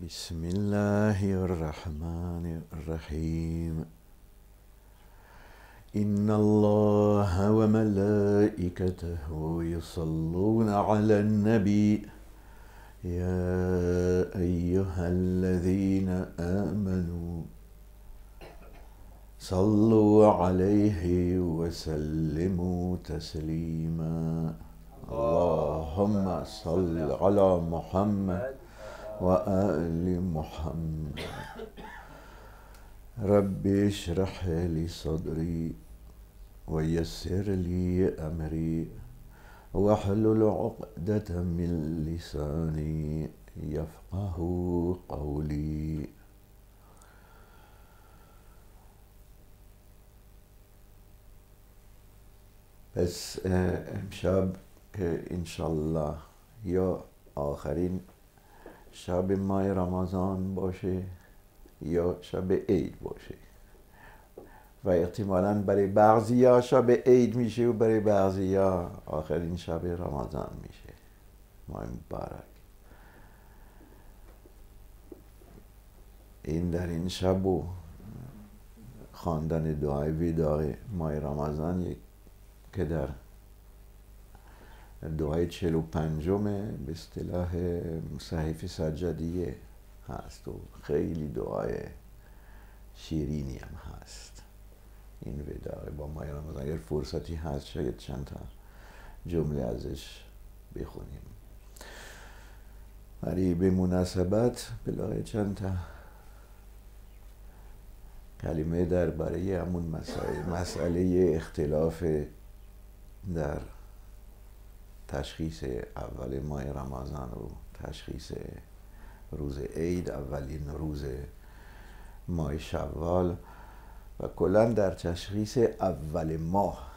بسم الله الرحمن الرحيم إن الله وملائكته يصلون على النبي يا أيها الذين آمنوا صلوا عليه وسلموا تسليما اللهم صل على محمد وآل محمد رب اشرح لي صدري ويسر لي أمري واحلل عقدة من لساني يفقه قولي. پس امشب که انشالله یا آخرین شب ماه رمضان باشه یا شب عید باشه و احتمالاً برای بعضیا شب عید میشه و برای بعضیا آخرین شب رمضان میشه. ماه مبارک. این در این شب و خواندن دعای وداع ماه رمضان که در دعای 45 به اصطلاح صحیفه سجادیه هست و خیلی دعای شیرینی هم هست. این وداع با ماه رمضان اگر فرصتی هست شاید چند تا جمله ازش بخونیم. ولی به مناسبت بلاغ چند تا کلمه درباره همون مسئله اختلاف در تشخیص اول ماه رمضان و تشخیص روز عید، اولین روز ماه شوال و کلا در تشخیص اول ماه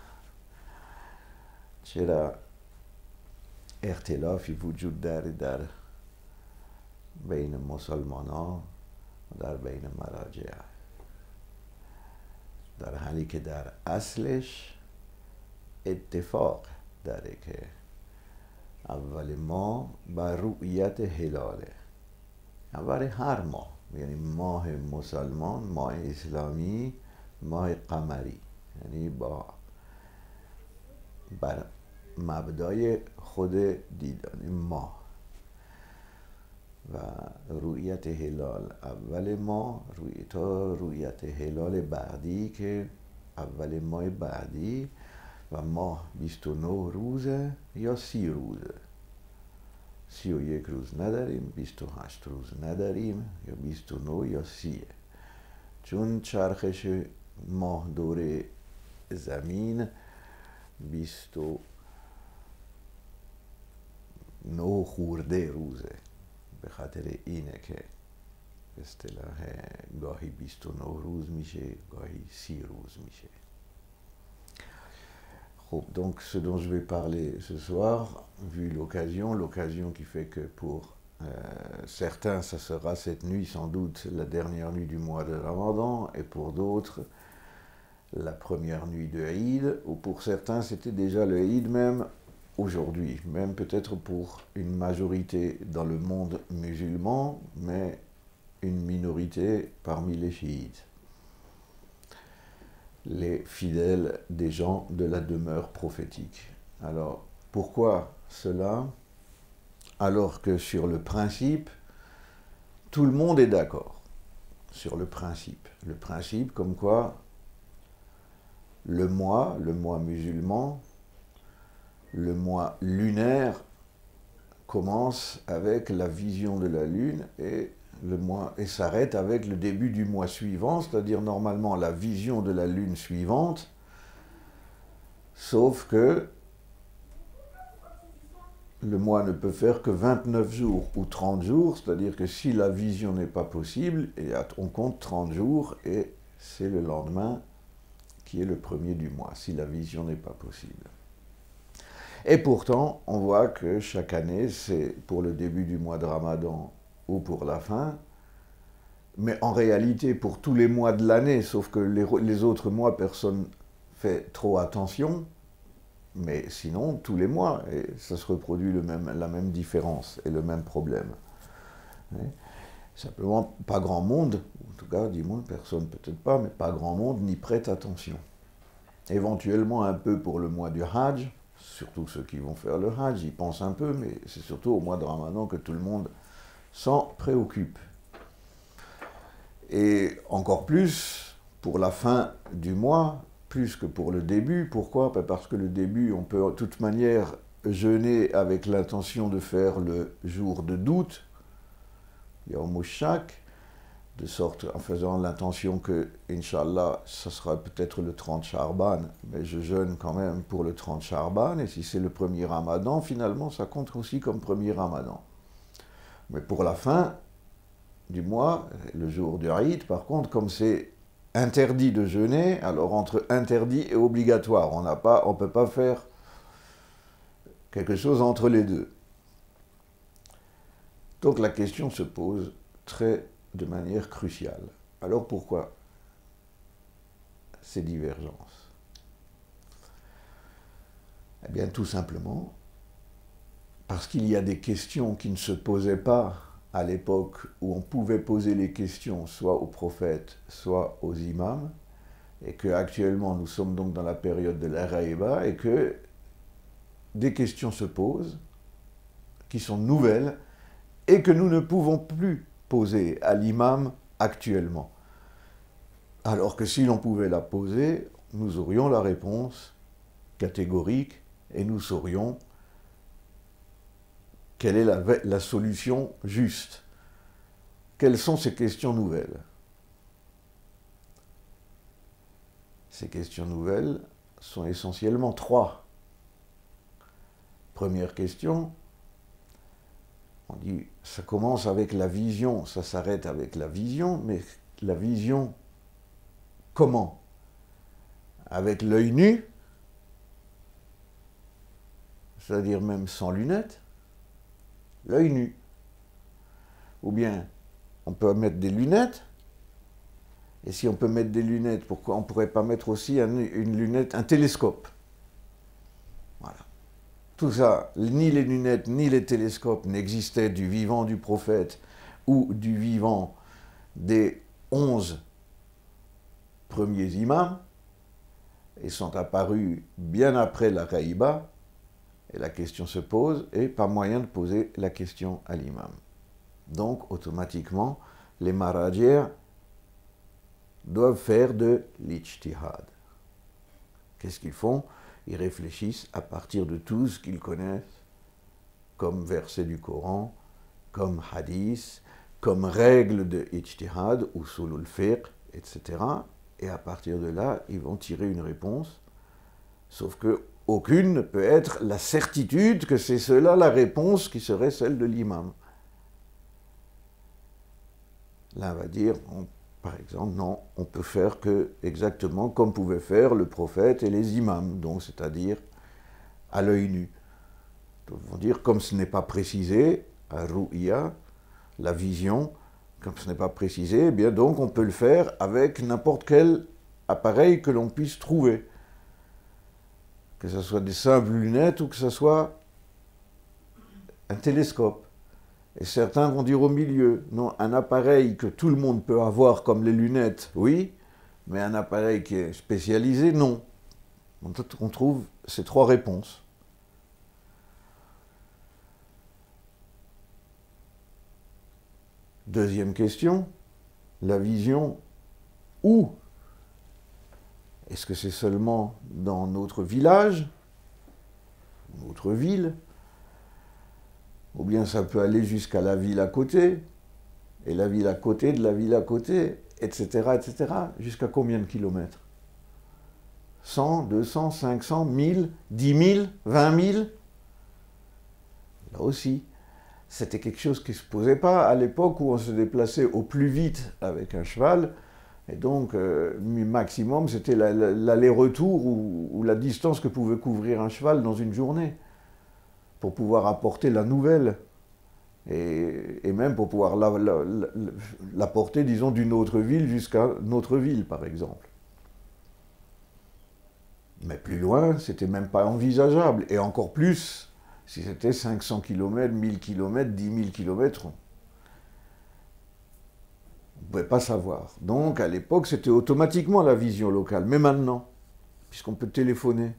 چرا اختلافی وجود داره در بین مسلمان ها و در بین مراجع، در حالی که در اصلش اتفاق داره که اول ماه بر رؤیت هلاله، برای هر ماه، یعنی ماه مسلمان، ماه اسلامی، ماه قمری، یعنی بر مبدای خود دیدن ماه و رؤیت هلال اول ماه تا رؤیت هلال بعدی که اول ماه بعدی و ماه 29 روزه یا 30 روزه، 31 روز نداریم، 28 روز نداریم، یا 29 یا 30. چون چرخش ماه دور زمین 29 خورده روزه، به خاطر اینه که به اصطلاح گاهی 29 روز میشه، گاهی 30 روز میشه. Donc ce dont je vais parler ce soir, vu l'occasion qui fait que pour certains ça sera cette nuit sans doute la dernière nuit du mois de Ramadan et pour d'autres la première nuit de Eid, ou pour certains c'était déjà le Eid même aujourd'hui, même peut-être pour une majorité dans le monde musulman, mais une minorité parmi les chiites, les fidèles des gens de la demeure prophétique. Alors, pourquoi cela? Alors que sur le principe, tout le monde est d'accord sur le principe. Le principe comme quoi le mois musulman, le mois lunaire commence avec la vision de la lune et s'arrête avec le début du mois suivant, c'est-à-dire normalement la vision de la lune suivante, sauf que le mois ne peut faire que 29 jours ou 30 jours, c'est-à-dire que si la vision n'est pas possible, on compte 30 jours et c'est le lendemain qui est le premier du mois, si la vision n'est pas possible. Et pourtant, on voit que chaque année, c'est pour le début du mois de Ramadan ou pour la fin, mais en réalité pour tous les mois de l'année, sauf que les autres mois, personne fait trop attention, mais sinon, tous les mois, et ça se reproduit la même différence et le même problème. Simplement, pas grand monde, en tout cas, dis-moi, personne peut-être pas, mais pas grand monde n'y prête attention. Éventuellement un peu pour le mois du Hajj, surtout ceux qui vont faire le Hajj, ils pensent un peu, mais c'est surtout au mois de Ramadan que tout le monde s'en préoccupe. Et encore plus pour la fin du mois, plus que pour le début. Pourquoi? Parce que le début, on peut de toute manière jeûner avec l'intention de faire le jour de doute, Yawm Shak, de sorte en faisant l'intention que, Inch'Allah, ça sera peut-être le 30 Charban, mais je jeûne quand même pour le 30 Charban, et si c'est le premier Ramadan, finalement, ça compte aussi comme premier Ramadan. Mais pour la fin du mois, le jour du Eid, par contre, comme c'est interdit de jeûner, alors entre interdit et obligatoire, on ne peut pas faire quelque chose entre les deux. Donc la question se pose de manière cruciale. Alors pourquoi ces divergences? Eh bien tout simplement parce qu'il y a des questions qui ne se posaient pas à l'époque où on pouvait poser les questions soit aux prophètes, soit aux imams, et qu'actuellement nous sommes donc dans la période de la Raïba, et que des questions se posent qui sont nouvelles et que nous ne pouvons plus poser à l'imam actuellement. Alors que si l'on pouvait la poser, nous aurions la réponse catégorique et nous saurions quelle est la solution juste. Quelles sont ces questions nouvelles? Ces questions nouvelles sont essentiellement trois. Première question, on dit, ça commence avec la vision, ça s'arrête avec la vision, mais la vision, comment? Avec l'œil nu, c'est-à-dire même sans lunettes, l'œil nu. Ou bien, on peut mettre des lunettes, et si on peut mettre des lunettes, pourquoi on ne pourrait pas mettre aussi une lunette, un télescope? Voilà. Tout ça, ni les lunettes, ni les télescopes n'existaient du vivant du prophète ou du vivant des 11 premiers imams, et sont apparus bien après la Raïba, et la question se pose, et pas moyen de poser la question à l'imam. Donc, automatiquement, les marajirs doivent faire de l'ijtihad. Qu'est-ce qu'ils font? Ils réfléchissent à partir de tout ce qu'ils connaissent comme verset du Coran, comme hadith, comme règle de ijtihad, usulul fiqh, etc. Et à partir de là, ils vont tirer une réponse, sauf que aucune ne peut être la certitude que c'est cela la réponse qui serait celle de l'imam. L'un va dire, par exemple, non, on peut faire que exactement comme pouvaient faire le prophète et les imams, donc c'est-à-dire à l'œil nu. D'autres vont dire, comme ce n'est pas précisé, à ru'ya, la vision, comme ce n'est pas précisé, eh bien donc on peut le faire avec n'importe quel appareil que l'on puisse trouver. Que ce soit des simples lunettes ou que ce soit un télescope. Et certains vont dire au milieu, non, un appareil que tout le monde peut avoir comme les lunettes, oui, mais un appareil qui est spécialisé, non. On trouve ces trois réponses. Deuxième question, la vision, où? Est-ce que c'est seulement dans notre village, notre ville? Ou bien ça peut aller jusqu'à la ville à côté, et la ville à côté de la ville à côté, etc., etc. Jusqu'à combien de kilomètres? 100, 200, 500, 1000, 10 000, 20 000? Là aussi, c'était quelque chose qui ne se posait pas à l'époque où on se déplaçait au plus vite avec un cheval, et donc maximum c'était l'aller-retour ou la distance que pouvait couvrir un cheval dans une journée, pour pouvoir apporter la nouvelle, et même pour pouvoir l'apporter, disons, d'une autre ville jusqu'à notre ville, par exemple. Mais plus loin, c'était même pas envisageable, et encore plus si c'était 500 km, 1000 km, 10 000 km. ne pouvez pas savoir. Donc, à l'époque, c'était automatiquement la vision locale. Mais maintenant, puisqu'on peut téléphoner,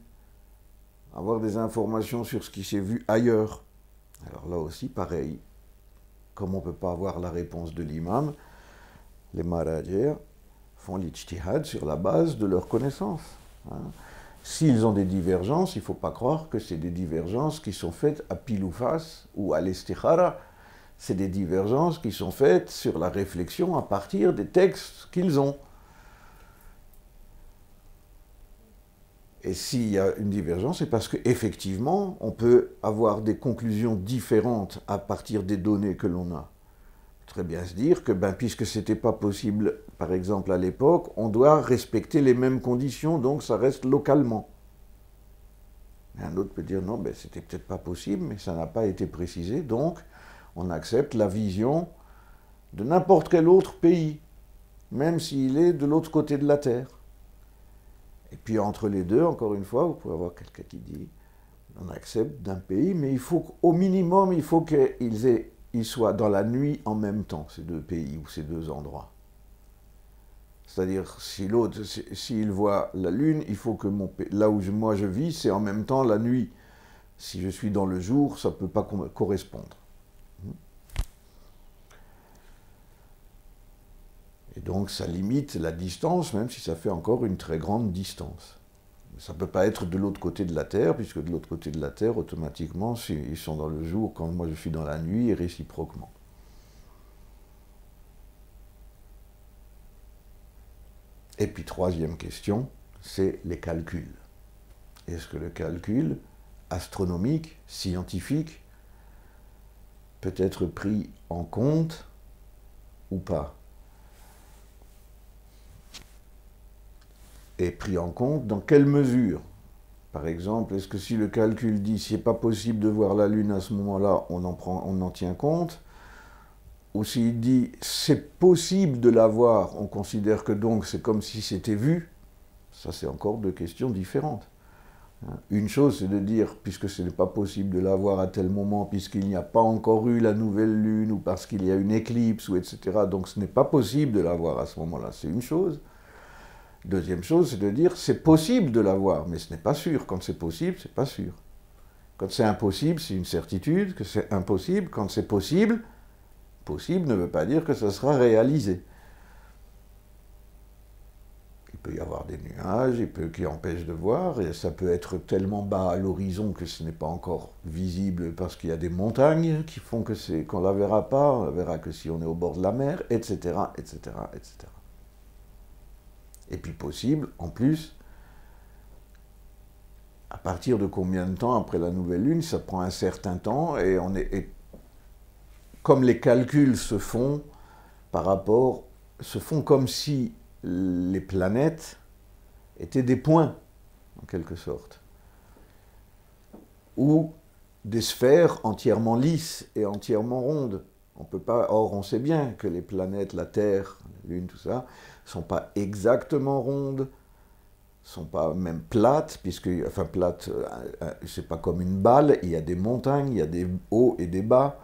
avoir des informations sur ce qui s'est vu ailleurs, alors là aussi, pareil, comme on ne peut pas avoir la réponse de l'imam, les maradiers font l'ijtihad sur la base de leurs connaissances. Hein. S'ils ont des divergences, il ne faut pas croire que c'est des divergences qui sont faites à pile ou face ou à l'istikhara. C'est des divergences qui sont faites sur la réflexion à partir des textes qu'ils ont. Et s'il y a une divergence, c'est parce qu'effectivement, on peut avoir des conclusions différentes à partir des données que l'on a. Très bien se dire que, puisque ce n'était pas possible, par exemple, à l'époque, on doit respecter les mêmes conditions, donc ça reste localement. Et un autre peut dire, non, c'était peut-être pas possible, mais ça n'a pas été précisé, donc on accepte la vision de n'importe quel autre pays, même s'il est de l'autre côté de la Terre. Et puis entre les deux, encore une fois, vous pouvez avoir quelqu'un qui dit, on accepte d'un pays, mais il faut qu'au minimum, il faut qu'ils soient dans la nuit en même temps, ces deux pays ou ces deux endroits. C'est-à-dire, si l'autre, s'il voit la lune, il faut que là où moi je vis, c'est en même temps la nuit. Si je suis dans le jour, ça ne peut pas correspondre. Et donc, ça limite la distance, même si ça fait encore une très grande distance. Ça ne peut pas être de l'autre côté de la Terre, puisque de l'autre côté de la Terre, automatiquement, ils sont dans le jour quand moi je suis dans la nuit, et réciproquement. Et puis, troisième question, c'est les calculs. Est-ce que le calcul astronomique, scientifique, peut être pris en compte ou pas? Et pris en compte dans quelle mesure? Par exemple, est-ce que si le calcul dit si c'est pas possible de voir la Lune à ce moment-là, on en tient compte? Ou s'il dit c'est possible de la voir, on considère que donc c'est comme si c'était vu? Ça, c'est encore deux questions différentes. Une chose, c'est de dire, puisque ce n'est pas possible de la voir à tel moment, puisqu'il n'y a pas encore eu la nouvelle Lune, ou parce qu'il y a une éclipse, ou etc., donc ce n'est pas possible de la voir à ce moment-là, c'est une chose. Deuxième chose, c'est de dire c'est possible de la voir, mais ce n'est pas sûr. Quand c'est possible, c'est pas sûr. Quand c'est impossible, c'est une certitude que c'est impossible. Quand c'est possible, possible ne veut pas dire que ça sera réalisé. Il peut y avoir des nuages, qui empêchent de voir, et ça peut être tellement bas à l'horizon que ce n'est pas encore visible parce qu'il y a des montagnes qui font qu'on ne la verra pas, on la verra que si on est au bord de la mer, etc., etc., etc. Et puis possible, en plus, à partir de combien de temps après la nouvelle lune, ça prend un certain temps, et comme les calculs se font comme si les planètes étaient des points, en quelque sorte, ou des sphères entièrement lisses et entièrement rondes. Or, on sait bien que les planètes, la Terre, la Lune, tout ça, ne sont pas exactement rondes, ne sont pas même plates, plates, c'est pas comme une balle, il y a des montagnes, il y a des hauts et des bas.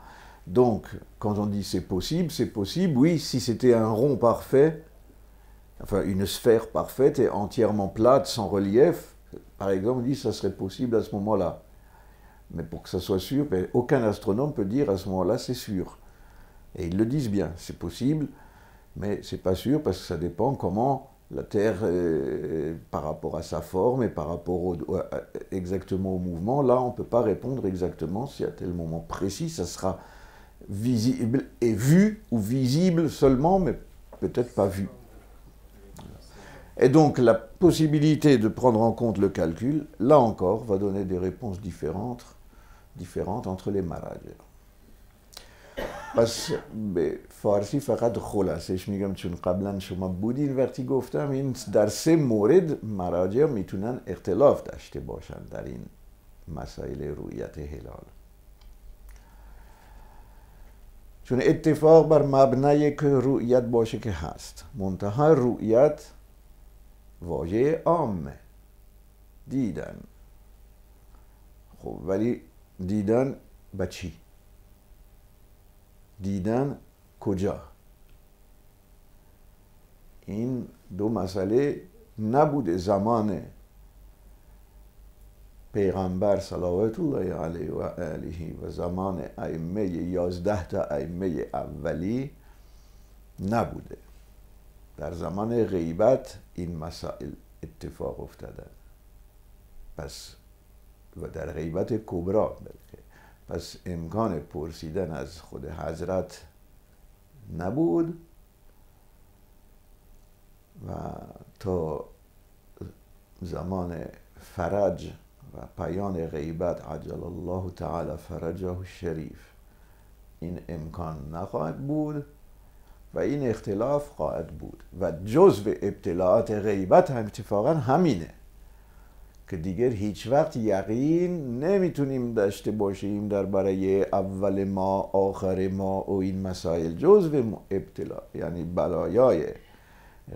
Donc, quand on dit c'est possible, oui, si c'était un rond parfait, une sphère parfaite et entièrement plate, sans relief, par exemple, on dit que ça serait possible à ce moment-là. Mais pour que ça soit sûr, aucun astronome peut dire à ce moment-là c'est sûr. Et ils le disent bien, c'est possible, mais c'est pas sûr parce que ça dépend comment la Terre, par rapport à sa forme et par rapport exactement au mouvement, là on ne peut pas répondre exactement si à tel moment précis ça sera visible et vu ou visible seulement, mais peut-être pas vu. Et donc la possibilité de prendre en compte le calcul, là encore, va donner des réponses différentes entre les maradiers. پس به فارسی فقط خلاصش میگم چون قبلا شما بودین وقتی گفتم این در 3 مورد مراجع میتونن اختلاف داشته باشن در این مسائل رؤیت هلال. چون اتفاق بر مبنای که رؤیت باشه که هست، منتها رؤیت واژه عامه، دیدن. خب ولی دیدن با چی؟ دیدن کجا؟ این دو مسئله نبوده زمان پیغمبر صلوات الله علیه و آله و زمان ائمه 11 تا ائمه اولی نبوده. در زمان غیبت این مسائل اتفاق افتادن. پس و در غیبت کبرا بلکه پس امکان پرسیدن از خود حضرت نبود و تا زمان فرج و پایان غیبت عجل الله تعالی فرجه الشریف این امکان نخواهد بود و این اختلاف خواهد بود و جزء ابتلاعات غیبت هم اتفاقا همینه که دیگر هیچ وقت یقین نمیتونیم داشته باشیم درباره اول ما آخر ما و این مسائل. جزء ابتلا یعنی بلایای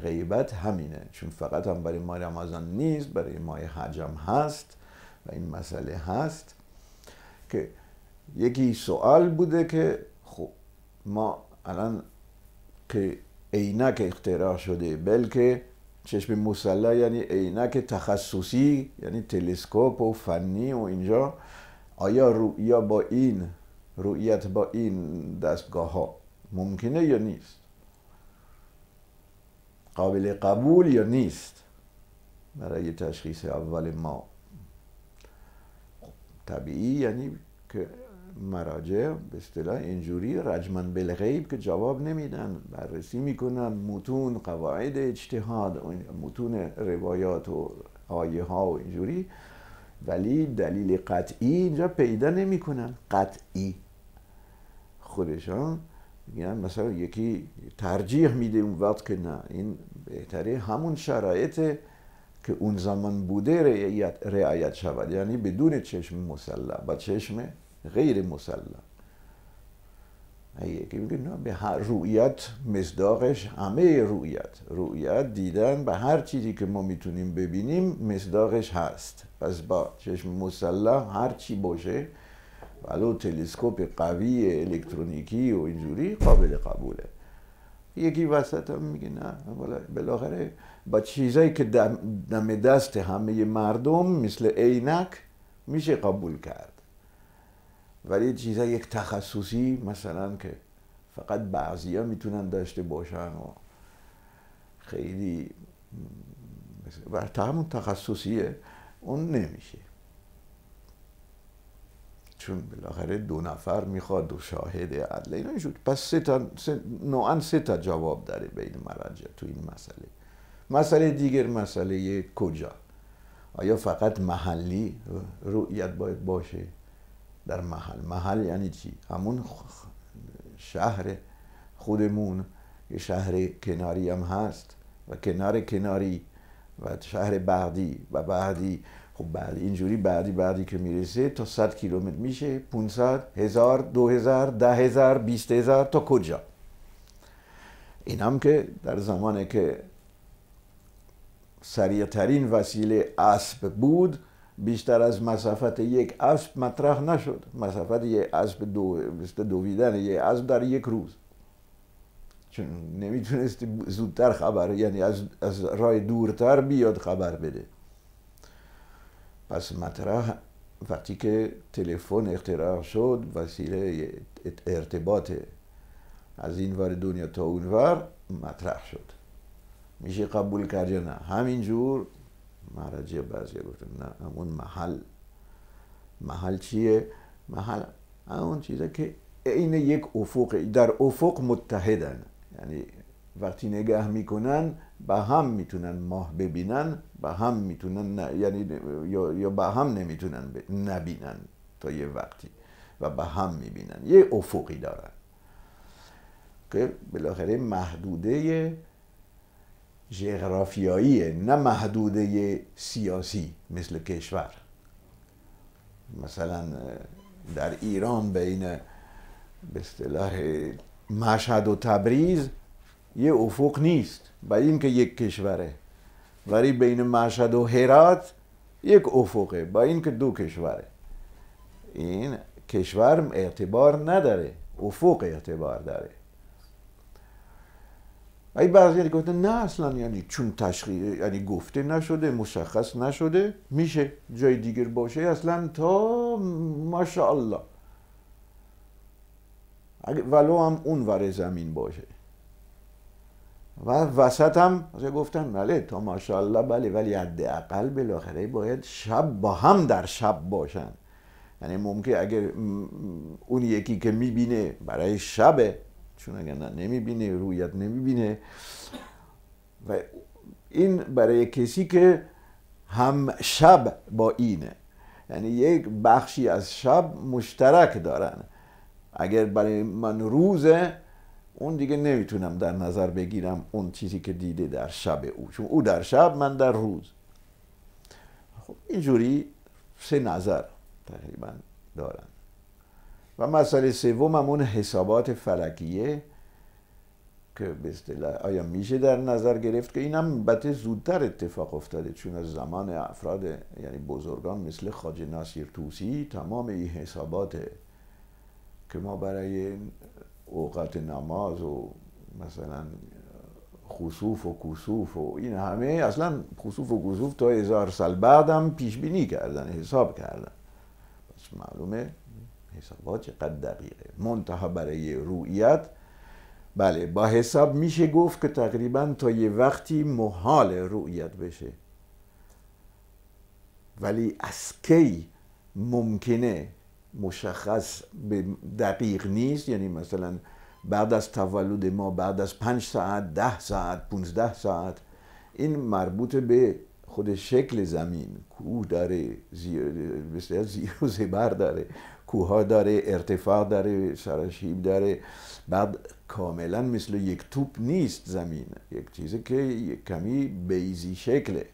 غیبت همینه، چون فقط هم برای ماه رمضان نیست، برای ماه حج هم هست و این مسئله هست که یکی سوال بوده که خب ما الان که عینک اختراع شده، بلکه چشم مسلح یعنی عینک تخصصی یعنی تلسکوپ و فنی و اینجا، آیا رؤیت با این دستگاه ها ممکنه یا نیست؟ قابل قبول یا نیست برای تشخیص اول ما؟ طبیعی یعنی که مراجع به اصطلاح اینجوری رجمن بالغیب که جواب نمیدن، بررسی میکنن متون، قواعد اجتهاد، متون روایات و آیه ها و اینجوری، ولی دلیل قطعی اینجا پیدا نمیکنن. قطعی خودشان میگن مثلا یکی ترجیح میده اون وقت که نه این بهتره همون شرایط که اون زمان بوده رعایت شود، یعنی بدون چشم مسلح، با چشم غیر مسلح. یکی میگه نه به هر رؤیت مصداقش همه رؤیت دیدن به هر چیزی که ما میتونیم ببینیم مصداقش هست. پس با چشم مسلح هر چی باشه ولو تلسکوپ قوی الکترونیکی و اینجوری قابل قبوله. یکی وسط هم میگه نه بالاخره با چیزایی که دم دست همه مردم مثل عینک میشه قبول کرد، ولی چیزای یک تخصصی مثلا که فقط بعضیا میتونن داشته باشن و خیلی همون تخصصیه اون نمیشه، چون بالاخره 2 نفر میخواد 2 شاهد عدل اینا شد. پس نوعاً 3 تا جواب داره بین مراجع تو این مسئله. مسئله دیگر مسئله کجا؟ آیا فقط محلی رؤیت باید باشه؟ در محل یعنی چی؟ همون شهر خودمون یه شهر کناری هم هست و کناری و شهر بعدی و بعدی. خب بعدی اینجوری بعدی که میرسه تا 100 کیلومتر میشه، 500 1000 2000 10000 20000 تا کجا؟ این هم که در زمانی که سریعترین وسیله اسب بود بیشتر از مسافت یک اسب مطرح نشد. مسافت یک اسب دویدن یک اسب در یک روز، چون نمیتونست زودتر خبر یعنی از راه دورتر بیاد خبر بده. پس مطرح وقتی که تلفن اختراع شد وسیله ارتباط از این ور دنیا تا اون ور مطرح شد، میشه قبول کرد یا نه؟ همینجور مراجع بعضی گفتن نه همون محل چیه؟ محل همون چیزه که این یک افق در افق متحدن، یعنی وقتی نگاه میکنن با هم میتونن ماه ببینن، با هم میتونن یعنی یا با هم نمیتونن نبینن تا یه وقتی و با هم میبینن، یه افقی دارن که بالاخره محدوده جغرافیاییه نه محدوده سیاسی مثل کشور. مثلا در ایران بین به اصطلاح مشهد و تبریز یه افق نیست برای اینکه یک کشوره، ولی بین مشهد و هرات یک افقه برای اینکه 2 کشوره. این کشور اعتبار نداره، افق اعتبار داره. ای بعضی گفتن نه اصلا، یعنی چون تشخیص یعنی گفته نشده، مشخص نشده، میشه جای دیگر باشه اصلا تا ماشاءالله، ولو هم اون ور زمین باشه و وسط هم گفتن بله تا ماشاءالله بله، ولی حداقل بالاخره باید شب با هم در شب باشن. یعنی ممکن اگر اون یکی که میبینه برای شبه، چون اگر نمیبینه رویت نمیبینه، و این برای کسی که هم شب با اینه، یعنی یک بخشی از شب مشترک دارن. اگر برای من روزه، اون دیگه نمیتونم در نظر بگیرم اون چیزی که دیده در شب او، چون او در شب من در روز. خب اینجوری سه نظر تقریبا دارن. و مسئله سوم همون حسابات فلکیه که به اصطلاح آیا میشه در نظر گرفت، که اینم البته زودتر اتفاق افتاده، چون از زمان افراد یعنی بزرگان مثل خواجه ناصر طوسی تمام این حسابات که ما برای اوقات نماز و مثلا خسوف و کسوف و این همه، اصلا خسوف و کسوف تا 1000 سال بعدم پیش بینی کردن، حساب کردن. بس معلومه حسابات چقدر دقیقه. منتها برای رؤیت بله با حساب میشه گفت که تقریبا تا یه وقتی محال رؤیت بشه، ولی از کی ممکنه مشخص دقیق نیست. یعنی مثلا بعد از تولد ما، بعد از 5 ساعت، 10 ساعت، 15 ساعت، این مربوط به خود شکل زمین. کوه داره، بسیار زیر و زبر داره، کوه ها داره، ارتفاع داره، سراشیب داره. بعد کاملا مثل یک توپ نیست زمین، یک چیزی که یک کمی بیزی شکله،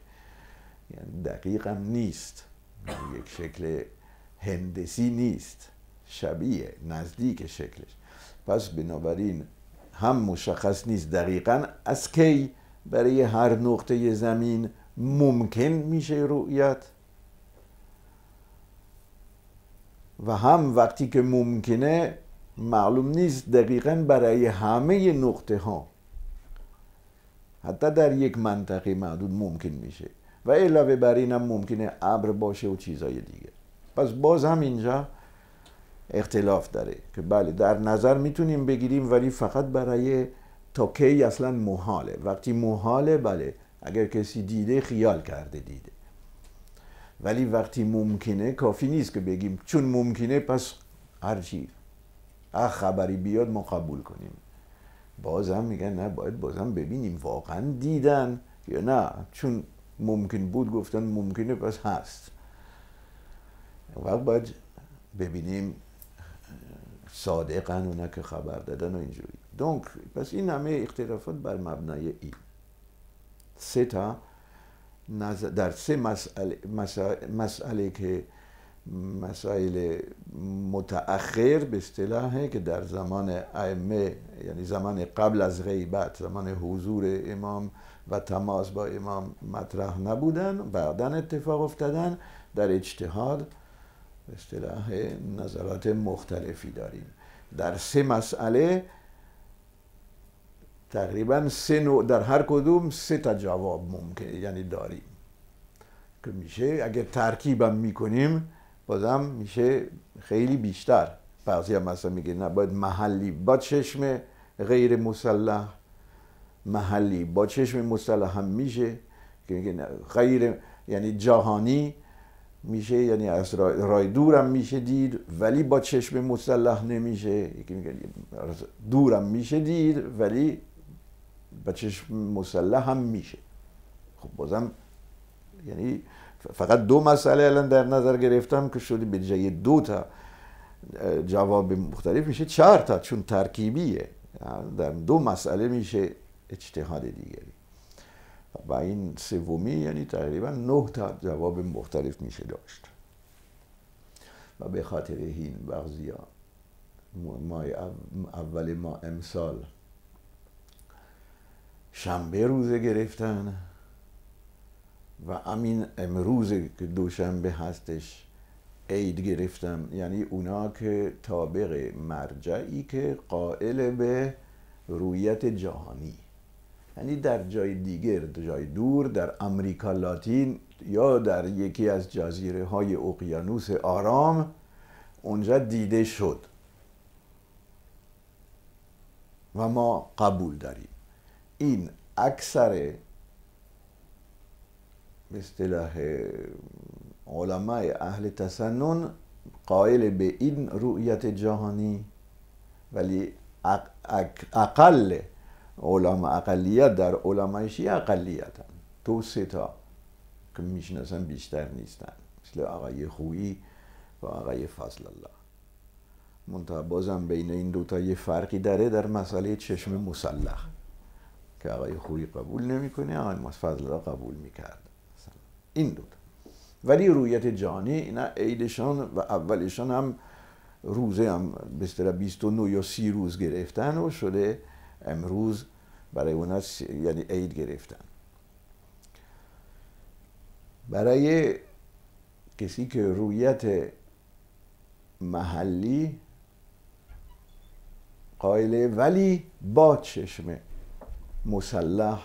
یعنی دقیق هم نیست، یک شکل هندسی نیست، شبیه نزدیک شکلش. پس بنابراین هم مشخص نیست دقیقاً از کی برای هر نقطه زمین ممکن میشه رؤیت، و هم وقتی که ممکنه معلوم نیست دقیقاً برای همه نقطه ها، حتی در یک منطقه محدود ممکن میشه، و علاوه بر این هم ممکنه ابر باشه و چیزای دیگه. پس باز هم اینجا اختلاف داره که بله در نظر میتونیم بگیریم، ولی فقط برای تا کی اصلا محاله. وقتی محاله بله اگر کسی دیده خیال کرده دیده، ولی وقتی ممکنه کافی نیست که بگیم چون ممکنه پس هرچی خبری بیاد ما قبول کنیم. بازم میگن نه، باید بازم ببینیم واقعا دیدن یا نه، چون ممکن بود گفتن ممکنه پس هست. وقت باید ببینیم صادقن اونا که خبر دادن و اینجوری. دونک پس این همه اختلافات بر مبنای این سه تا در سه مسئله که مسائل متأخر به اصطلاحه که در زمان ائمه، یعنی زمان قبل از غیبت، زمان حضور امام و تماس با امام مطرح نبودن، بعداً اتفاق افتادن. در اجتهاد به اصطلاح نظرات مختلفی داریم. در سه مسئله تقریبا سه نوع، در هر کدوم سه تا جواب ممکن یعنی داریم که میشه اگر ترکیبم میکنیم بازم میشه خیلی بیشتر. بعضی هم مثلا میگه نه باید محلی با چشم غیر مسلح، محلی با چشم مسلح هم میشه که غیر یعنی جهانی میشه، یعنی از رای دورم میشه دید ولی با چشم مسلح نمیشه. یکی میگه دورم میشه دید ولی با چشم مسلح هم میشه. خب بازم یعنی فقط دو مسئله الان در نظر گرفتم که شده به جای دو تا جواب مختلف میشه 4 تا، چون ترکیبیه. در دو مسئله میشه اجتهاد دیگری و این سومی یعنی تقریبا 9 تا جواب مختلف میشه داشت. و به خاطر این بعضی ماه اول ماه امسال شنبه روزه گرفتن و همین امروز که دوشنبه هستش عید گرفتم. یعنی اونا که تابع مرجعی که قائل به رویت جهانی، یعنی در جای دیگر، در جای دور، در امریکا لاتین یا در یکی از جزیره های اقیانوس آرام اونجا دیده شد و ما قبول داریم. این اکثر به اصطلاح علمای اهل تسنن قائل به این رؤیت جهانی، ولی اقل علما، اقلیت در علمای شیعه اقلیت هم 2-3 تا که میشناسن بیشتر نیستن، مثل آقای خویی و آقای فضل الله. منتها بازم بین این دوتا یه فرقی داره در مسئله چشم مسلح که آقای خویی قبول نمیکنه، آقای فضل الله قبول میکرد. این دوتا. ولی رؤیت جهانی اینا عیدشان و اولشان هم روزه هم به اصطلاح 29 یا 30 روز گرفتن و شده امروز برای اونا یعنی عید گرفتن. برای کسی که رؤیت محلی قائله ولی با چشم مسلح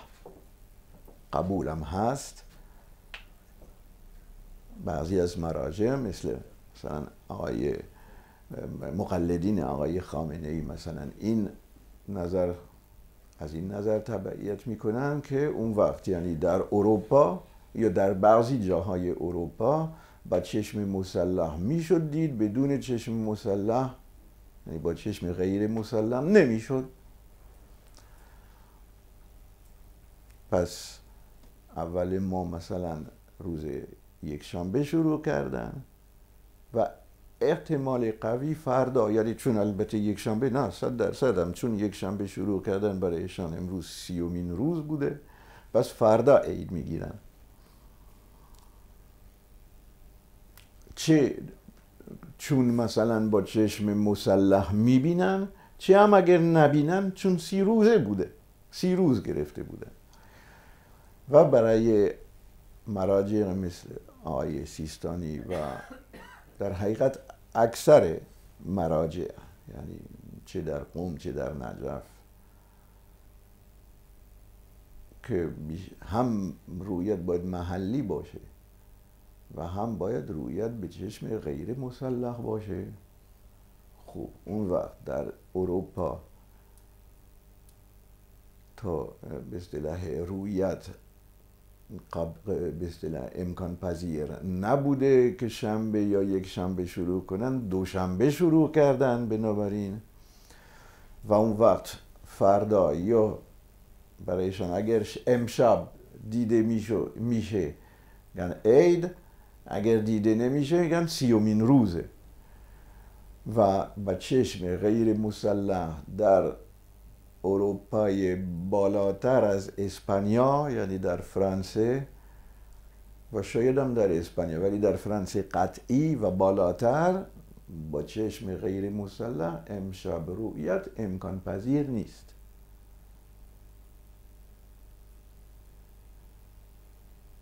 قبولم هست، بعضی از مراجع مثلا آقای مقلدین آقای خامنه ای مثلا از این نظر تبعیت میکنن که اون وقت یعنی در اروپا یا در بعضی جاهای اروپا با چشم مسلح میشد دید، بدون چشم مسلح یعنی با چشم غیر مسلح نمیشد. پس اول ما مثلا روز یکشنبه شروع کردن و احتمال قوی فردا، یعنی چون البته یکشنبه نه 100% هم چون یکشنبه شروع کردن برایشان امروز 30مین روز بوده، پس فردا عید میگیرن. چه چون مثلا با چشم مسلح میبینن، چه هم اگر نبینن چون 30 روزه بوده، 30 روز گرفته بودن. و برای مراجع مثل آقای سیستانی و در حقیقت اکثر مراجع، یعنی چه در قم چه در نجف، که هم رؤیت باید محلی باشه و هم باید رؤیت به چشم غیر مسلح باشه. خب اون وقت در اروپا تا به اصطلاح رؤیت به اصطلاح امکان پذیر نبوده که شنبه یا یک شنبه شروع کنن، دوشنبه شروع کردن بنابراین. و اون وقت فردا یا برایشان اگر امشب دیده میشه یعنی عید، اگر دیده نمیشه میگن 30مین روزه. و با چشم غیر مسلح در اروپای بالاتر از اسپانیا، یعنی در فرانسه و شاید هم در اسپانیا، ولی در فرانسه قطعی و بالاتر، با چشم غیر مسلح امشب رؤیت امکان پذیر نیست.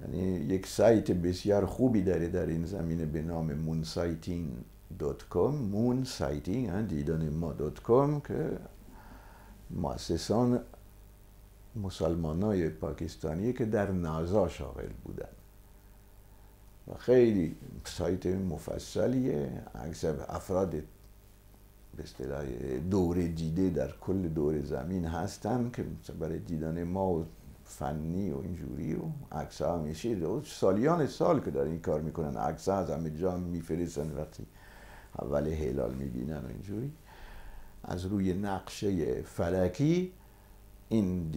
یعنی یک سایت بسیار خوبی داره در این زمینه به نام moonsighting.com، moonsighting دیدن ما .com، که مؤسسان مسلمانای پاکستانی که در نازا شاغل بودن و خیلی سایت مفصلیه. اکثر افراد به اصطلاح دوره دیده در کل دور زمین هستن که برای دیدن ما و فنی و اینجوری و عکس‌ها همیشه سالیان سال که در این کار میکنن، عکس‌ها از همه جا میفرستن وقتی اول هلال میبینن و اینجوری. از روی نقشه فلکی این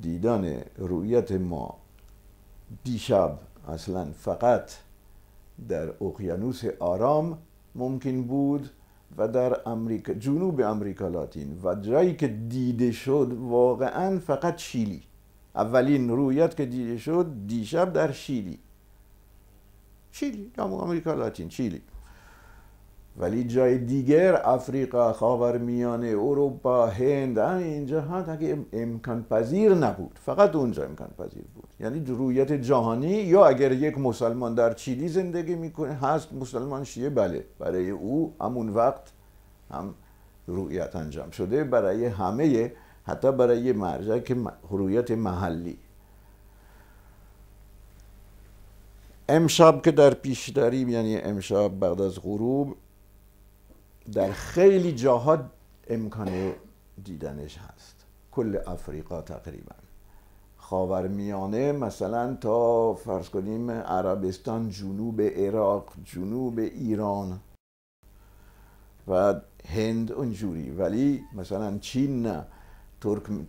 دیدان رؤیت ما دیشب اصلا فقط در اقیانوس آرام ممکن بود و در امریکا، جنوب امریکا لاتین، و جایی که دیده شد واقعا فقط شیلی. اولین رؤیت که دیده شد دیشب در شیلی، امریکا لاتین، شیلی. ولی جای دیگر افریقا، خاورمیانه، اروپا، هند، اینجا ها دیگه امکان پذیر نبود، فقط اونجا امکان پذیر بود. یعنی رؤیت جهانی، یا اگر یک مسلمان در چیلی زندگی میکنه هست مسلمان شیعه، بله، برای او همون وقت هم رؤیت انجام شده. برای همه حتی برای یه مرجع که هویت محلی. امشب که در پیش داریم، یعنی امشب بعد از غروب، در خیلی جاها امکان دیدنش هست، کل افریقا تقریبا، خاورمیانه مثلا تا فرض کنیم عربستان، جنوب عراق، جنوب ایران و هند اونجوری، ولی مثلا چین نه،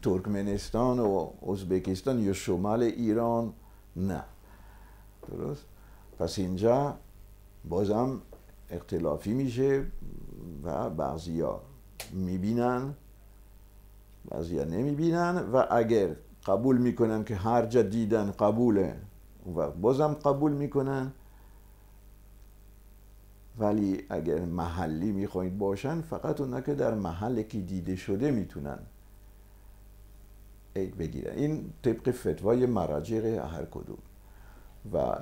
ترکمنستان و ازبکستان یا شمال ایران نه. درست؟ پس اینجا بازم اختلافی میشه و بعضیا میبینن، بعضیا نمیبینن، و اگر قبول میکنن که هر جا دیدن قبوله و بازم قبول میکنن، ولی اگر محلی میخواید باشن فقط اونا که در محلی که دیده شده میتونن عید بگیرن. این طبق فتوای مراجع هر کدوم. و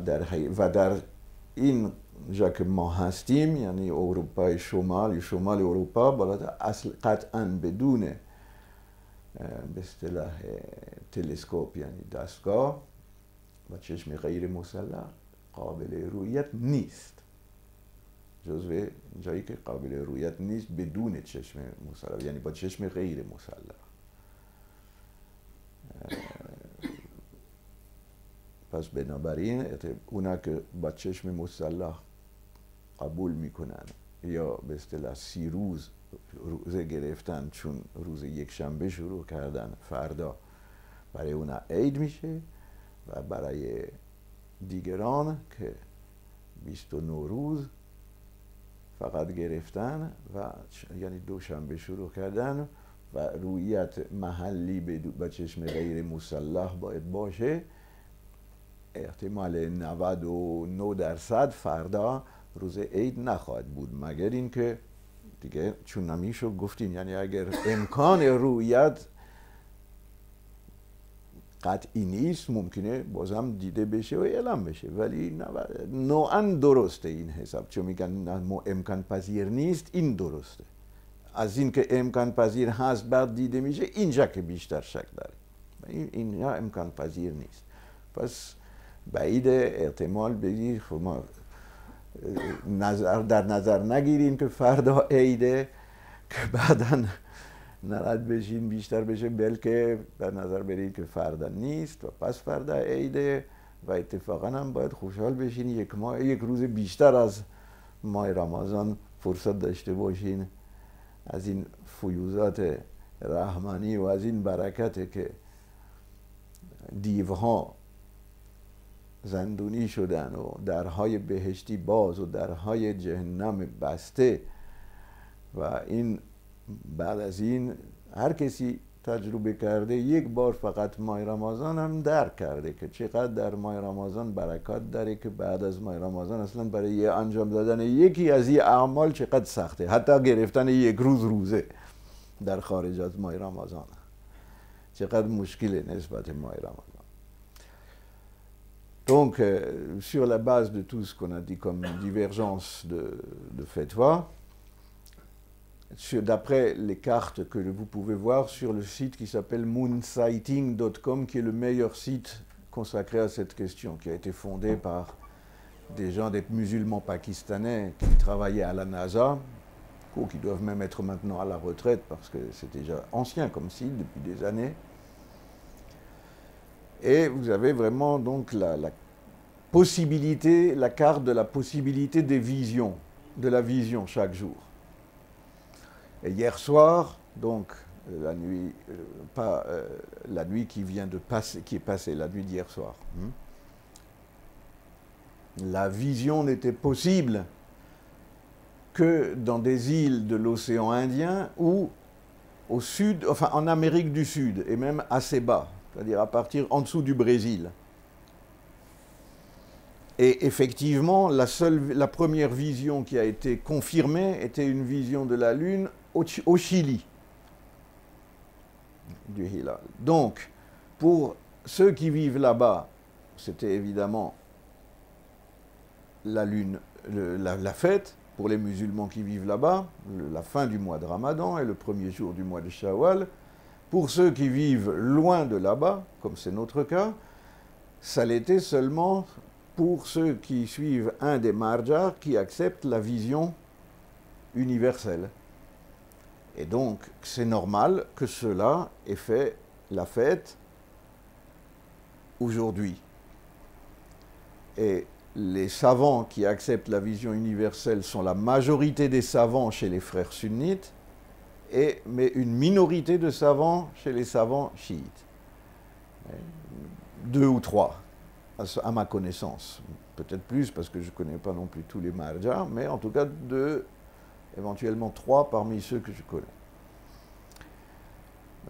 در این جا که ما هستیم، یعنی اروپای شمال یا شمال اروپا، بالاتر اصل قطعا بدون به اصطلاح تلسکوپ یعنی دستگاه و چشم غیر مسلح قابل رؤیت نیست. جزو جایی که قابل رؤیت نیست بدون چشم مسلح، یعنی با چشم غیر مسلح. پس بنابراین اونا که با چشم مسلح قبول میکنن یا به اصطلاح 30 روز روزه گرفتن، چون روز یک شنبه شروع کردن، فردا برای اونا عید میشه، و برای دیگران که 29 روز فقط گرفتن و یعنی دوشنبه شروع کردن و رؤیت محلی با چشم غیر مسلح باید باشه، احتمال 99% فردا روز عید نخواهد بود، مگر اینکه دیگه چون نمیشو گفتیم، یعنی اگر امکان رؤیت قطعی نیست ممکنه بازم دیده بشه و اعلام بشه، ولی نوعا درسته این حساب، چون میگن امکان پذیر نیست، این درسته. از این که امکان پذیر هست بعد دیده میشه، اینجا که بیشتر شک داره، اینجا امکان پذیر نیست. پس بعید احتمال بگیر خب ما در نظر نگیریم که فردا عیده که بعدا نرد بشین بیشتر بشه، بلکه در نظر برید که فردا نیست و پس فردا عیده، و اتفاقا هم باید خوشحال بشین یک روز بیشتر از ماه رمضان فرصت داشته باشین از این فیوزات رحمانی و از این برکت که دیوها زندونی شدن و درهای بهشتی باز و درهای جهنم بسته، و این بعد از این هر کسی تجربه کرده یک بار فقط ماه رمضان هم درک کرده که چقدر در ماه رمضان برکات داره، که بعد از ماه رمضان اصلا برای انجام دادن یکی از این اعمال چقدر سخته، حتی گرفتن یک روز روزه در خارج از ماه رمضان چقدر مشکله نسبت ماه رمضان. Donc, sur la base de tout ce qu'on a dit comme divergence de fatwa, d'après les cartes que vous pouvez voir sur le site qui s'appelle moonsighting.com, qui est le meilleur site consacré à cette question, qui a été fondé par des gens, des musulmans pakistanais qui travaillaient à la NASA, ou qui doivent même être maintenant à la retraite parce que c'est déjà ancien comme site depuis des années. Et vous avez vraiment donc la possibilité, la carte de la possibilité des visions, de la vision chaque jour. Et hier soir, donc la nuit, la nuit qui vient de passer, qui est passée, la nuit d'hier soir, la vision n'était possible que dans des îles de l'océan Indien ou au sud, enfin en Amérique du Sud, et même assez bas, c'est-à-dire à partir en dessous du Brésil. Et effectivement, la première vision qui a été confirmée était une vision de la Lune au Chili, du Hilal. Donc, pour ceux qui vivent là-bas, c'était évidemment la Lune, la fête. Pour les musulmans qui vivent là-bas, la fin du mois de Ramadan et le premier jour du mois de Shawwal. Pour ceux qui vivent loin de là-bas, comme c'est notre cas, ça l'était seulement pour ceux qui suivent un des marjas qui acceptent la vision universelle. Et donc, c'est normal que ceux-là aient fait la fête aujourd'hui. Et les savants qui acceptent la vision universelle sont la majorité des savants chez les frères sunnites, mais une minorité de savants chez les savants chiites. 2 ou 3, à ma connaissance. Peut-être plus, parce que je ne connais pas non plus tous les marjas, mais en tout cas 2, éventuellement 3 parmi ceux que je connais.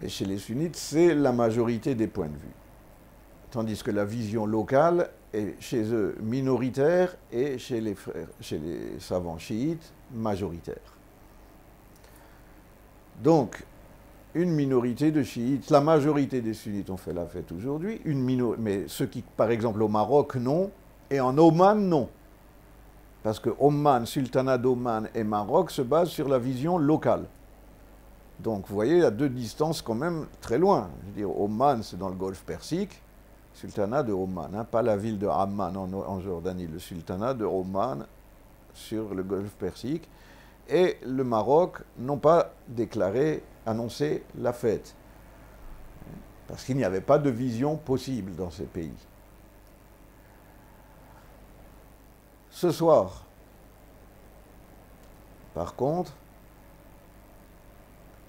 Et chez les sunnites, c'est la majorité des points de vue. Tandis que la vision locale est chez eux minoritaire et chez les savants chiites majoritaire. Donc, une minorité de chiites, la majorité des sunnites ont fait la fête aujourd'hui, mais ceux qui, par exemple, au Maroc, non, et en Oman, non. Parce que Oman, Sultanat d'Oman et Maroc se basent sur la vision locale. Donc, vous voyez, il y a 2 distances quand même très loin. Je veux dire, Oman, c'est dans le Golfe Persique, Sultanat de Oman, hein, pas la ville de Amman en Jordanie, le Sultanat de Oman sur le Golfe Persique. Et le Maroc n'ont pas annoncé la fête. Parce qu'il n'y avait pas de vision possible dans ces pays. Ce soir, par contre,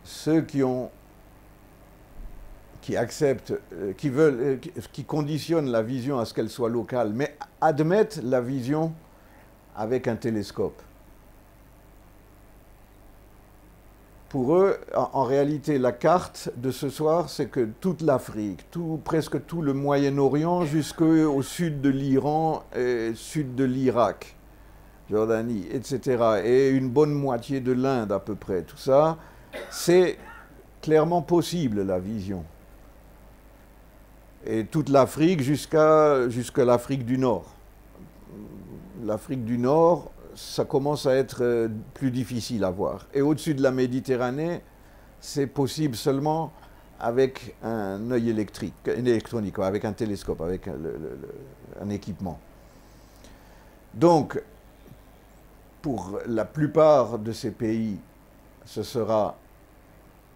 ceux qui acceptent, qui conditionnent la vision à ce qu'elle soit locale, mais admettent la vision avec un télescope. Pour eux, en réalité, la carte de ce soir, c'est que toute l'Afrique, presque tout le Moyen-Orient, jusqu'au sud de l'Iran et sud de l'Irak, Jordanie, etc., et une bonne moitié de l'Inde à peu près, tout ça, c'est clairement possible, la vision. Et toute l'Afrique jusqu'à l'Afrique du Nord. L'Afrique du Nord, ça commence à être plus difficile à voir. Et au-dessus de la Méditerranée, c'est possible seulement avec un œil électronique, avec un télescope, avec un équipement. Donc, pour la plupart de ces pays, ce sera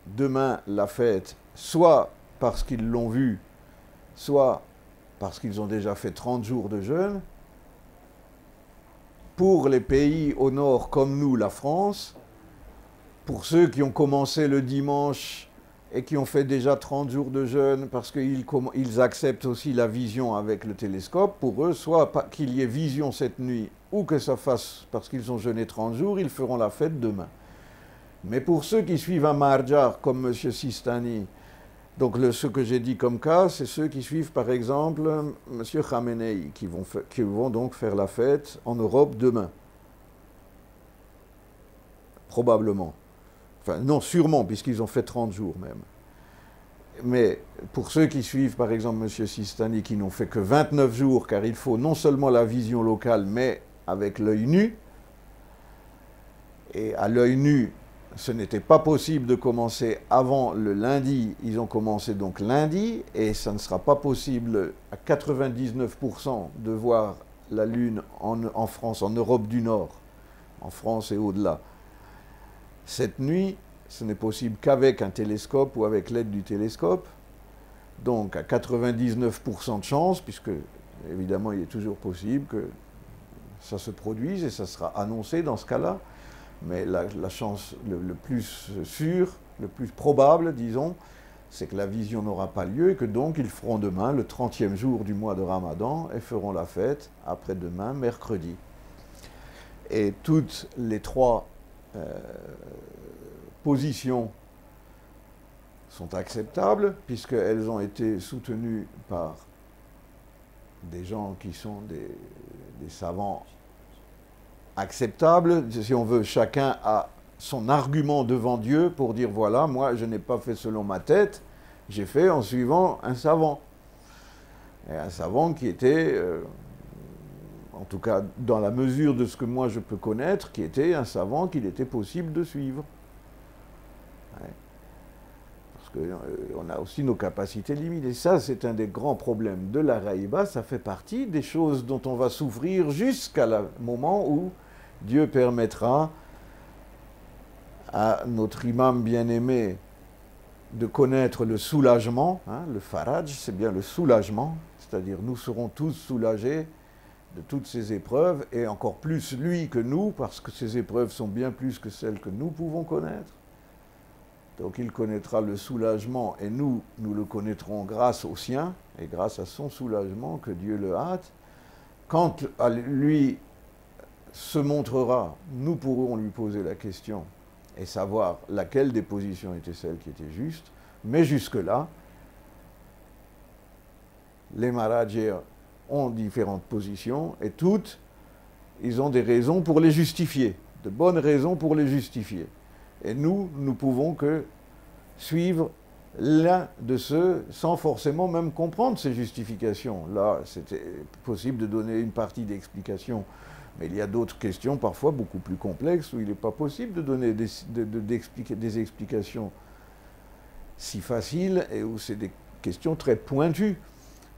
demain la fête, soit parce qu'ils l'ont vu, soit parce qu'ils ont déjà fait 30 jours de jeûne. Pour les pays au nord comme nous, la France, pour ceux qui ont commencé le dimanche et qui ont fait déjà 30 jours de jeûne parce qu'ils acceptent aussi la vision avec le télescope, pour eux, soit qu'il y ait vision cette nuit ou que ça fasse parce qu'ils ont jeûné 30 jours, ils feront la fête demain. Mais pour ceux qui suivent un marja comme M. Sistani, donc ce que j'ai dit comme cas, c'est ceux qui suivent par exemple M. Khamenei, qui vont donc faire la fête en Europe demain. Probablement. Enfin, non, sûrement, puisqu'ils ont fait 30 jours même. Mais pour ceux qui suivent par exemple M. Sistani, qui n'ont fait que 29 jours, car il faut non seulement la vision locale, mais avec l'œil nu, et à l'œil nu, ce n'était pas possible de commencer avant le lundi, ils ont commencé donc lundi, et ça ne sera pas possible à 99% de voir la Lune en France, en Europe du Nord, en France et au-delà. Cette nuit, ce n'est possible qu'avec un télescope ou avec l'aide du télescope, donc à 99% de chance, puisque évidemment il est toujours possible que ça se produise et ça sera annoncé dans ce cas-là. Mais la chance le plus sûre, le plus probable, disons, c'est que la vision n'aura pas lieu et que donc ils feront demain le 30e jour du mois de Ramadan et feront la fête après-demain, mercredi. Et toutes les 3 positions sont acceptables puisqu'elles ont été soutenues par des gens qui sont des savants acceptable, si on veut, chacun a son argument devant Dieu pour dire voilà, moi je n'ai pas fait selon ma tête, j'ai fait en suivant un savant. Et un savant qui était, en tout cas dans la mesure de ce que moi je peux connaître, qui était un savant qu'il était possible de suivre. Ouais. Parce qu'on a aussi nos capacités limitées. Ça, c'est un des grands problèmes de la Raïba. Ça fait partie des choses dont on va souffrir jusqu'à le moment où Dieu permettra à notre imam bien-aimé de connaître le soulagement. Le faraj, c'est bien le soulagement, c'est-à-dire nous serons tous soulagés de toutes ces épreuves, et encore plus lui que nous, parce que ces épreuves sont bien plus que celles que nous pouvons connaître. Donc il connaîtra le soulagement, et nous le connaîtrons grâce au sien, et grâce à son soulagement que Dieu le hâte. Quand lui se montrera, nous pourrons lui poser la question et savoir laquelle des positions était celle qui était juste, mais jusque-là, les marajers ont différentes positions, et toutes, ils ont des raisons pour les justifier, de bonnes raisons pour les justifier. Et nous pouvons que suivre l'un de ceux sans forcément même comprendre ces justifications. Là, c'était possible de donner une partie d'explication, mais il y a d'autres questions parfois beaucoup plus complexes où il n'est pas possible de donner des explications si faciles et où c'est des questions très pointues.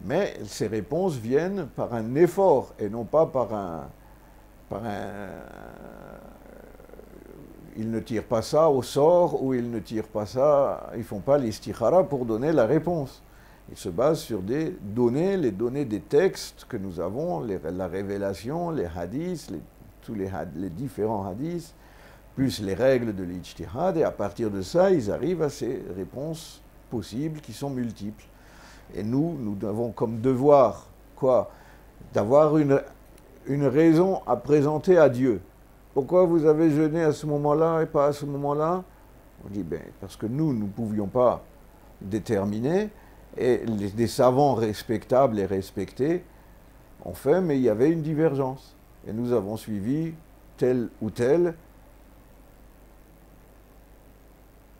Mais ces réponses viennent par un effort et non pas par un ils ne tirent pas ça au sort, ou ils ne tirent pas ça, ils ne font pas l'istikhara pour donner la réponse. Ils se basent sur des données, les données des textes que nous avons, la révélation, les hadiths, tous les différents hadiths, plus les règles de l'ijtihad, et à partir de ça, ils arrivent à ces réponses possibles qui sont multiples. Et nous avons comme devoir, d'avoir une raison à présenter à Dieu. Pourquoi vous avez jeûné à ce moment-là et pas à ce moment-là? On dit, parce que nous ne pouvions pas déterminer, et des savants respectables et respectés ont fait, mais il y avait une divergence. Et nous avons suivi tel ou tel,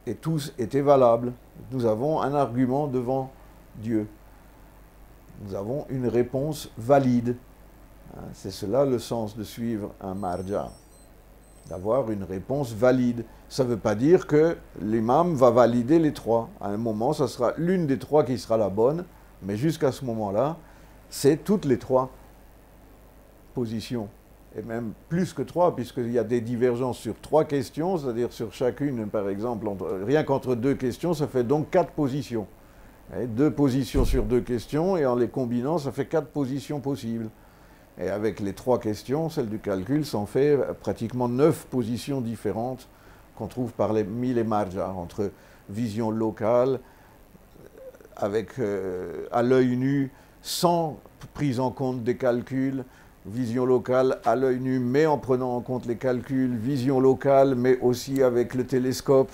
et tous étaient valables. Nous avons un argument devant Dieu. Nous avons une réponse valide. C'est cela le sens de suivre un marja, d'avoir une réponse valide. Ça ne veut pas dire que l'imam va valider les trois. À un moment, ça sera l'une des trois qui sera la bonne, mais jusqu'à ce moment-là, c'est toutes les trois positions. Et même plus que trois, puisqu'il y a des divergences sur trois questions, c'est-à-dire sur chacune, par exemple, rien qu'entre deux questions, ça fait donc 4 positions. Et 2 positions sur 2 questions, et en les combinant, ça fait 4 positions possibles. Et avec les 3 questions, celle du calcul, ça en fait pratiquement 9 positions différentes qu'on trouve parmi les marjas, entre vision locale, avec à l'œil nu, sans prise en compte des calculs, vision locale à l'œil nu, mais en prenant en compte les calculs, vision locale, mais aussi avec le télescope,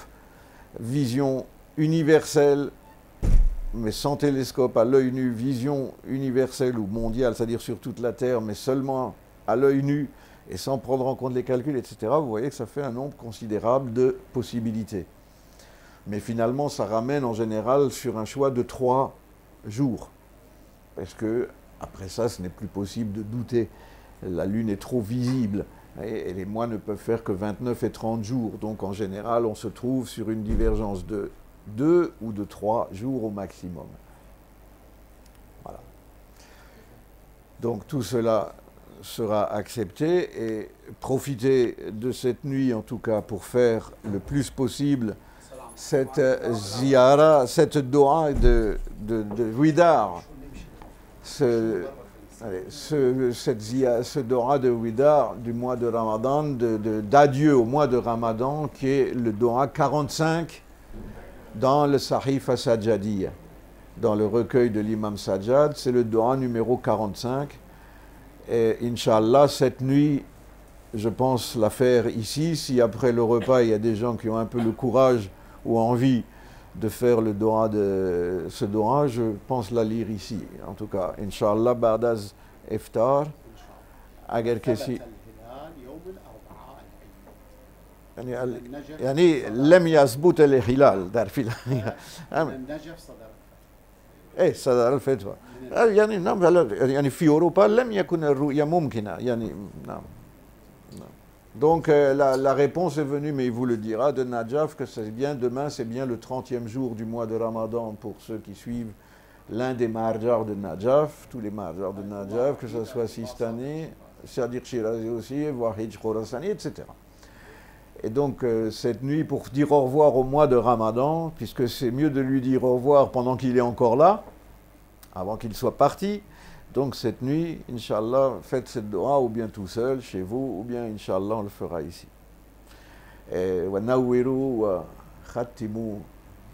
vision universelle, mais sans télescope, à l'œil nu, vision universelle ou mondiale, c'est-à-dire sur toute la Terre, mais seulement à l'œil nu et sans prendre en compte les calculs, etc., vous voyez que ça fait un nombre considérable de possibilités. Mais finalement, ça ramène en général sur un choix de 3 jours. Parce que, après ça, ce n'est plus possible de douter. La Lune est trop visible et les mois ne peuvent faire que 29 et 30 jours. Donc, en général, on se trouve sur une divergence de 2 ou de 3 jours au maximum. Voilà. Donc tout cela sera accepté, et profitez de cette nuit en tout cas pour faire le plus possible cette ziyara, cette doha de Widar, ce doha de Widar du mois de Ramadan, d'adieu au mois de Ramadan, qui est le doha 45 dans le Sahifa Sajjadiyya, dans le recueil de l'imam Sajjad. C'est le doha numéro 45. Et Inch'Allah, cette nuit, je pense la faire ici. Si après le repas, il y a des gens qui ont un peu le courage ou envie de faire le doha de ce doha, je pense la lire ici. En tout cas, Inch'Allah, Bardaz Iftar, Agar Kessi. يعني لم يثبت الهلال دار في النجف صدر ايه صدر الفتوى يعني نعم يعني في اوروبا لم يكن الرؤيه ممكنه يعني نعم Donc la réponse est venue, mais il vous le dira, de Najaf, que c'est bien, demain c'est bien le 30e jour du mois de Ramadan pour ceux qui suivent l'un des marjars de Najaf, tous les marjars de Najaf, que ce soit Sistani, c'est-à-dire Shirazi aussi, voire Hijj Khorasani, etc. Et donc cette nuit, pour dire au revoir au mois de Ramadan, puisque c'est mieux de lui dire au revoir pendant qu'il est encore là, avant qu'il soit parti, donc cette nuit, Inch'Allah, faites cette dua ou bien tout seul, chez vous, ou bien Inch'Allah, on le fera ici. Wa nawwiru wa khatimu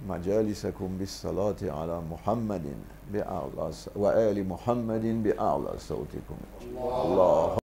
majalisakum bis salati ala Muhammadin bi a'la wa ali Muhammadin bi a'la sawtikum. Allah